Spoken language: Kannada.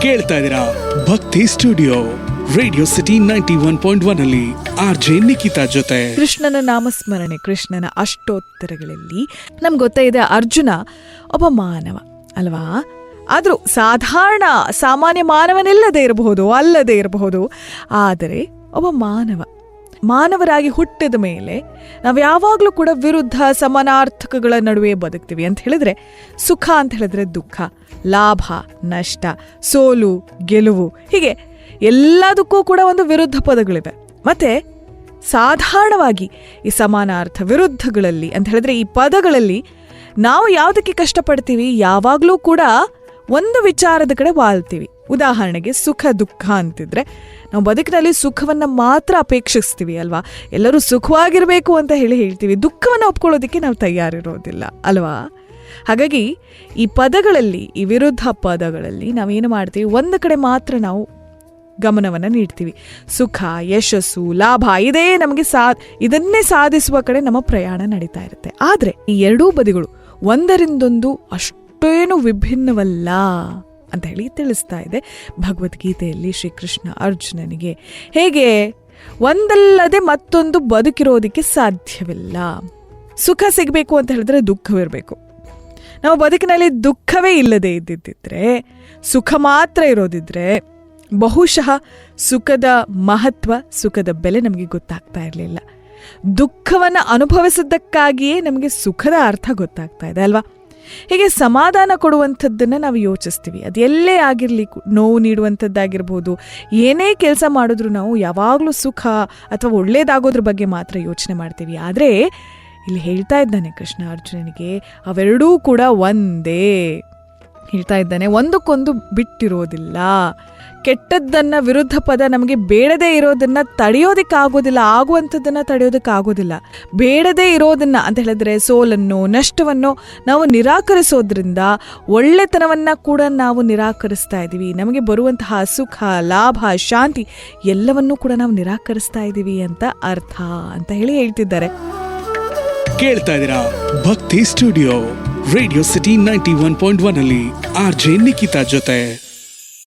ಕೇಳ್ತಾ ಇದ್ದೀರಾ ಭಕ್ತಿ ಸ್ಟುಡಿಯೋ ರೇಡಿಯೋ ಸಿಟಿ 91.1 ಅಲ್ಲಿ RJ ನಿಖಿತಾ ಜೊತೆ. ಕೃಷ್ಣನ ನಾಮಸ್ಮರಣೆ, ಕೃಷ್ಣನ ಅಷ್ಟೋತ್ತರಗಳಲ್ಲಿ ನಮ್ಗೆ ಗೊತ್ತಾಯಿದೆ ಅರ್ಜುನ ಒಬ್ಬ ಮಾನವ ಅಲ್ವಾ. ಆದರೂ ಸಾಮಾನ್ಯ ಮಾನವನಿಲ್ಲದೆ ಇರಬಹುದು, ಆದರೆ ಒಬ್ಬ ಮಾನವರಾಗಿ ಹುಟ್ಟಿದ ಮೇಲೆ ನಾವು ಯಾವಾಗಲೂ ಕೂಡ ವಿರುದ್ಧ ಸಮಾನಾರ್ಥಕಗಳ ನಡುವೆ ಬದುಕ್ತೀವಿ. ಅಂತ ಹೇಳಿದ್ರೆ ಸುಖ ಅಂತ ಹೇಳಿದ್ರೆ ದುಃಖ, ಲಾಭ ನಷ್ಟ, ಸೋಲು ಗೆಲುವು, ಹೀಗೆ ಎಲ್ಲದಕ್ಕೂ ಕೂಡ ಒಂದು ವಿರುದ್ಧ ಪದಗಳಿವೆ. ಮತ್ತೆ ಸಾಧಾರಣವಾಗಿ ಈ ಸಮಾನಾರ್ಥ ವಿರುದ್ಧಗಳಲ್ಲಿ ಅಂತ ಹೇಳಿದ್ರೆ ಈ ಪದಗಳಲ್ಲಿ ನಾವು ಯಾವುದಕ್ಕೆ ಕಷ್ಟಪಡ್ತೀವಿ, ಯಾವಾಗಲೂ ಕೂಡ ಒಂದು ವಿಚಾರದ ಕಡೆ ವಾಲ್ತೀವಿ. ಉದಾಹರಣೆಗೆ ಸುಖ ದುಃಖ ಅಂತಿದ್ರೆ ನಾವು ಬದುಕಿನಲ್ಲಿ ಸುಖವನ್ನು ಮಾತ್ರ ಅಪೇಕ್ಷಿಸ್ತೀವಿ ಅಲ್ವಾ. ಎಲ್ಲರೂ ಸುಖವಾಗಿರಬೇಕು ಅಂತ ಹೇಳ್ತೀವಿ, ದುಃಖವನ್ನು ಒಪ್ಕೊಳ್ಳೋದಕ್ಕೆ ನಾವು ತಯಾರಿರೋದಿಲ್ಲ ಅಲ್ವಾ. ಹಾಗಾಗಿ ಈ ಪದಗಳಲ್ಲಿ, ಈ ವಿರುದ್ಧ ಪದಗಳಲ್ಲಿ ನಾವೇನು ಮಾಡ್ತೀವಿ, ಒಂದು ಕಡೆ ಮಾತ್ರ ನಾವು ಗಮನವನ್ನು ನೀಡ್ತೀವಿ. ಸುಖ, ಯಶಸ್ಸು, ಲಾಭ ಇದೇ ನಮಗೆ ಇದನ್ನೇ ಸಾಧಿಸುವ ಕಡೆ ನಮ್ಮ ಪ್ರಯಾಣ ನಡೀತಾ ಇರುತ್ತೆ. ಆದರೆ ಈ ಎರಡೂ ಬದಿಗಳು ಒಂದರಿಂದೊಂದು ಅಷ್ಟೇನು ವಿಭಿನ್ನವಲ್ಲ ಅಂತ ಹೇಳಿ ತಿಳಿಸ್ತಾ ಇದೆ ಭಗವದ್ಗೀತೆಯಲ್ಲಿ ಶ್ರೀಕೃಷ್ಣ ಅರ್ಜುನನಿಗೆ. ಹೇಗೆ ಒಂದಲ್ಲದೆ ಮತ್ತೊಂದು ಬದುಕಿರೋದಕ್ಕೆ ಸಾಧ್ಯವಿಲ್ಲ. ಸುಖ ಸಿಗಬೇಕು ಅಂತ ಹೇಳಿದ್ರೆ ದುಃಖವಿರಬೇಕು. ನಾವು ಬದುಕಿನಲ್ಲಿ ದುಃಖವೇ ಇಲ್ಲದೆ ಇದ್ದಿದ್ದರೆ, ಸುಖ ಮಾತ್ರ ಇರೋದಿದ್ರೆ ಬಹುಶಃ ಸುಖದ ಮಹತ್ವ, ಸುಖದ ಬೆಲೆ ನಮಗೆ ಗೊತ್ತಾಗ್ತಾ ಇರಲಿಲ್ಲ. ದುಃಖವನ್ನು ಅನುಭವಿಸಿದ್ದಕ್ಕಾಗಿಯೇ ನಮಗೆ ಸುಖದ ಅರ್ಥ ಗೊತ್ತಾಗ್ತಾ ಇದೆ ಅಲ್ವಾ. ಹೀಗೆ ಸಮಾಧಾನ ಕೊಡುವಂಥದ್ದನ್ನು ನಾವು ಯೋಚಿಸ್ತೀವಿ. ಅದು ಎಲ್ಲೇ ಆಗಿರಲಿ, ನೋವು ನೀಡುವಂಥದ್ದಾಗಿರ್ಬೋದು, ಏನೇ ಕೆಲಸ ಮಾಡಿದ್ರೂ ನಾವು ಯಾವಾಗಲೂ ಸುಖ ಅಥವಾ ಒಳ್ಳೇದಾಗೋದ್ರ ಬಗ್ಗೆ ಮಾತ್ರ ಯೋಚನೆ ಮಾಡ್ತೀವಿ. ಆದರೆ ಇಲ್ಲಿ ಹೇಳ್ತಾ ಇದ್ದಾನೆ ಕೃಷ್ಣ ಅರ್ಜುನನಿಗೆ, ಅವೆರಡೂ ಕೂಡ ಒಂದೇ. ಹೇಳ್ತಾ ಇದ್ದಾನೆ, ಒಂದಕ್ಕೊಂದು ಬಿಟ್ಟಿರೋದಿಲ್ಲ. ಕೆಟ್ಟದ್ದನ್ನು, ವಿರುದ್ಧ ಪದ ನಮಗೆ ಬೇಡದೇ ಇರೋದನ್ನ ತಡೆಯೋದಕ್ಕಾಗೋದಿಲ್ಲ, ಆಗುವಂಥದ್ದನ್ನು ತಡೆಯೋದಕ್ಕಾಗೋದಿಲ್ಲ. ಬೇಡದೇ ಇರೋದನ್ನ ಅಂತ ಹೇಳಿದ್ರೆ ಸೋಲನ್ನು, ನಷ್ಟವನ್ನು ನಾವು ನಿರಾಕರಿಸೋದ್ರಿಂದ ಒಳ್ಳೆತನವನ್ನು ಕೂಡ ನಾವು ನಿರಾಕರಿಸ್ತಾ ಇದ್ದೀವಿ. ನಮಗೆ ಬರುವಂತಹ ಸುಖ, ಲಾಭ, ಶಾಂತಿ ಎಲ್ಲವನ್ನೂ ಕೂಡ ನಾವು ನಿರಾಕರಿಸ್ತಾ ಇದ್ದೀವಿ ಅಂತ ಅರ್ಥ ಅಂತ ಹೇಳ್ತಿದ್ದಾರೆ. ಕೇಳ್ತಾ ಇದ್ದೀರಾ ಭಕ್ತಿ ಸ್ಟುಡಿಯೋ ರೇಡಿಯೋ ಸಿಟಿ 91.1 ಅಲ್ಲಿ RJ ನಿಖಿತಾ ಜೊತೆ.